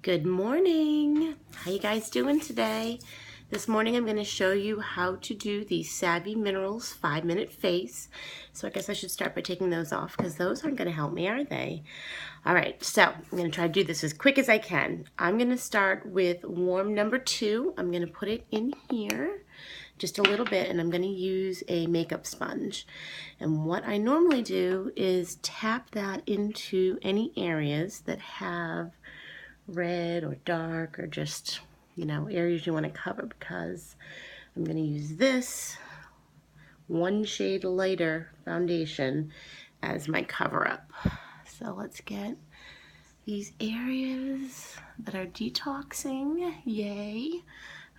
Good morning. How you guys doing today? This morning I'm going to show you how to do the Savvy Minerals 5-minute face. So I guess I should start by taking those off because those aren't going to help me, are they? All right, so I'm going to try to do this as quick as I can. I'm going to start with warm number 2. I'm going to put it in here just a little bit, and I'm going to use a makeup sponge. And what I normally do is tap that into any areas that have red or dark or just, areas you want to cover, because I'm going to use this one shade lighter foundation as my cover up. So let's get these areas that are detoxing. Yay.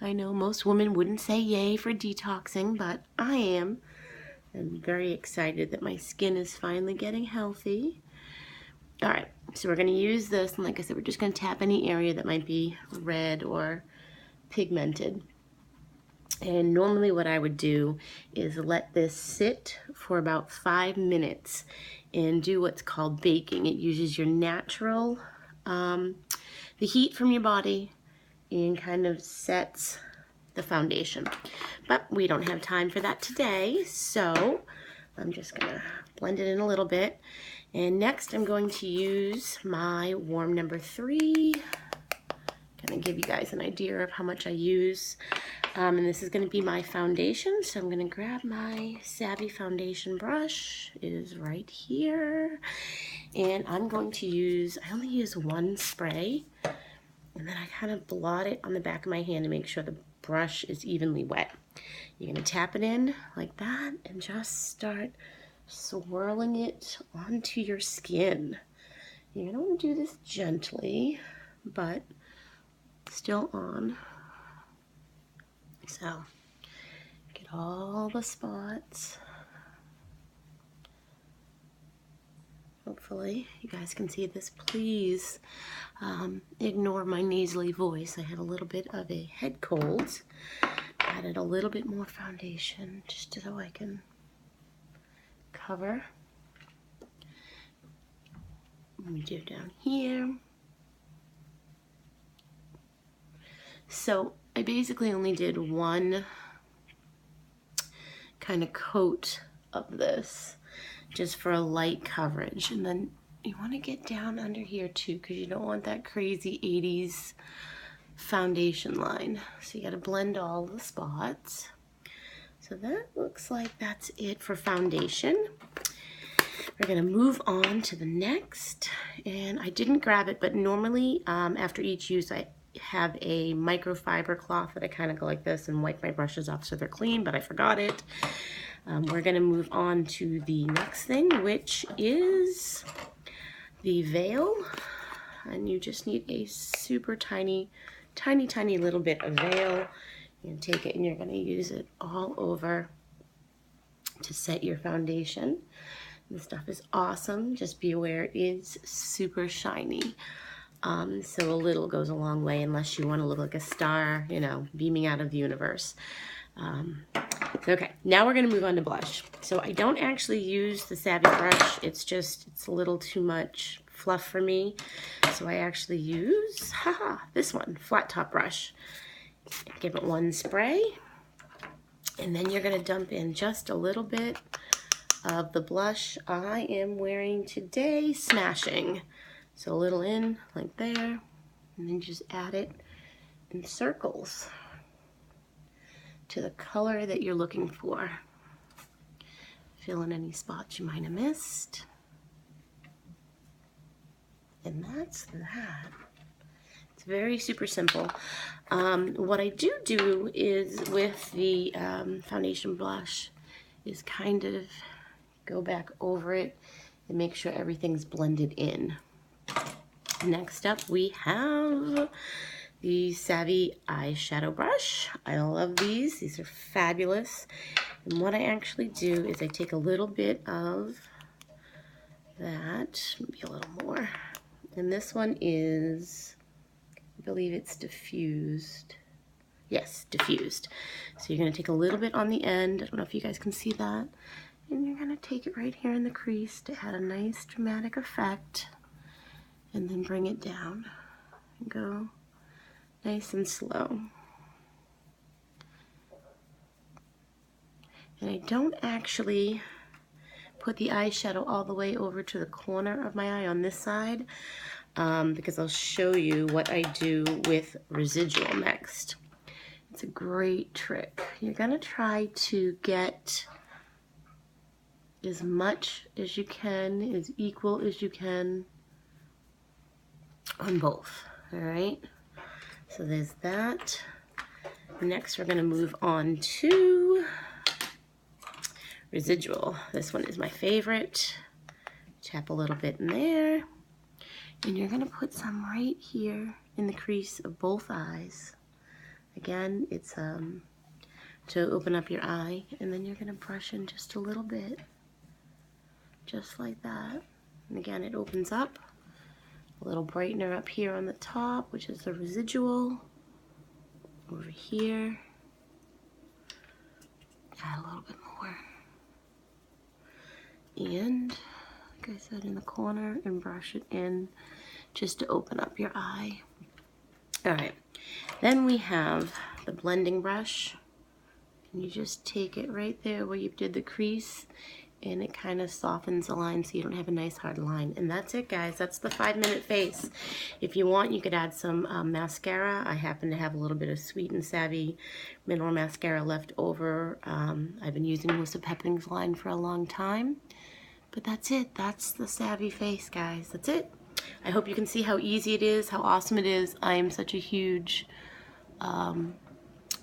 I know most women wouldn't say yay for detoxing, but I am. I'm very excited that my skin is finally getting healthy. All right, so we're going to use this, and like I said, we're just going to tap any area that might be red or pigmented. And normally what I would do is let this sit for about 5 minutes and do what's called baking. It uses your natural, the heat from your body, and kind of sets the foundation. But we don't have time for that today, so I'm just going to blend it in a little bit. And next I'm going to use my warm number 3. Kind of give you guys an idea of how much I use. And this is going to be my foundation, so I'm going to grab my Savvy foundation brush. It is right here. And I'm going to use, I only use one spray, and then I kind of blot it on the back of my hand to make sure the brush is evenly wet. You're going to tap it in like that and just start swirling it onto your skin. You're going to want to do this gently, but still on. So, get all the spots. Hopefully, you guys can see this. Please ignore my nasally voice. I have a little bit of a head cold. Added a little bit more foundation just so I can cover. We do down here. So I basically only did one kind of coat of this just for a light coverage, and then you want to get down under here too, because you don't want that crazy 80s foundation line. So you got to blend all the spots. So that looks like that's it for foundation. We're going to move on to the next, and I didn't grab it, but normally after each use I have a microfiber cloth that I kind of go like this and wipe my brushes off so they're clean, but I forgot it. We're going to move on to the next thing, which is the veil, and you just need a super tiny little bit of veil. You're going to take it and you're going to use it all over to set your foundation. This stuff is awesome. Just be aware it is super shiny. So a little goes a long way, unless you want to look like a star, beaming out of the universe. Okay, now we're going to move on to blush. So I don't actually use the Savvy brush. It's a little too much fluff for me. So I actually use, this one, flat top brush. Give it one spray. And then you're going to dump in just a little bit of the blush I am wearing today, Smashing. So a little in, like there, and then just add it in circles to the color that you're looking for. Fill in any spots you might have missed. And that's that. It's very super simple. What I do is with the foundation blush is kind of go back over it and make sure everything's blended in. Next up we have the Savvy eyeshadow brush. I love these. These are fabulous. And what I actually do is I take a little bit of that, maybe a little more. And this one is, I believe it's diffused. Yes, diffused. So you're going to take a little bit on the end. I don't know if you guys can see that. And you're going to take it right here in the crease to add a nice dramatic effect. And then bring it down. Go nice and slow. And I don't actually put the eyeshadow all the way over to the corner of my eye on this side because I'll show you what I do with residual next. It's a great trick. You're gonna try to get as much as you can, as equal as you can on both, all right? So there's that. Next, we're gonna move on to residual. This one is my favorite. Tap a little bit in there. And you're gonna put some right here in the crease of both eyes. Again, it's to open up your eye, and then you're gonna brush in just a little bit, just like that. And again, it opens up. A little brightener up here on the top, which is the residual. Over here, add a little bit more. And, like I said, in the corner, and brush it in just to open up your eye. All right, then we have the blending brush. And you just take it right there where you did the crease, and it kind of softens the line so you don't have a nice hard line. And that's it, guys. That's the 5-minute face. If you want, you could add some mascara. I happen to have a little bit of Sweet and Savvy mineral mascara left over. I've been using Melissa Pepping's line for a long time. But that's it. That's the Savvy face, guys. That's it. I hope you can see how easy it is, how awesome it is. I am such a huge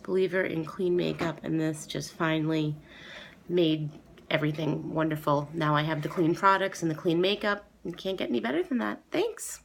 believer in clean makeup, and this just finally made everything wonderful. Now I have the clean products and the clean makeup. You can't get any better than that. Thanks.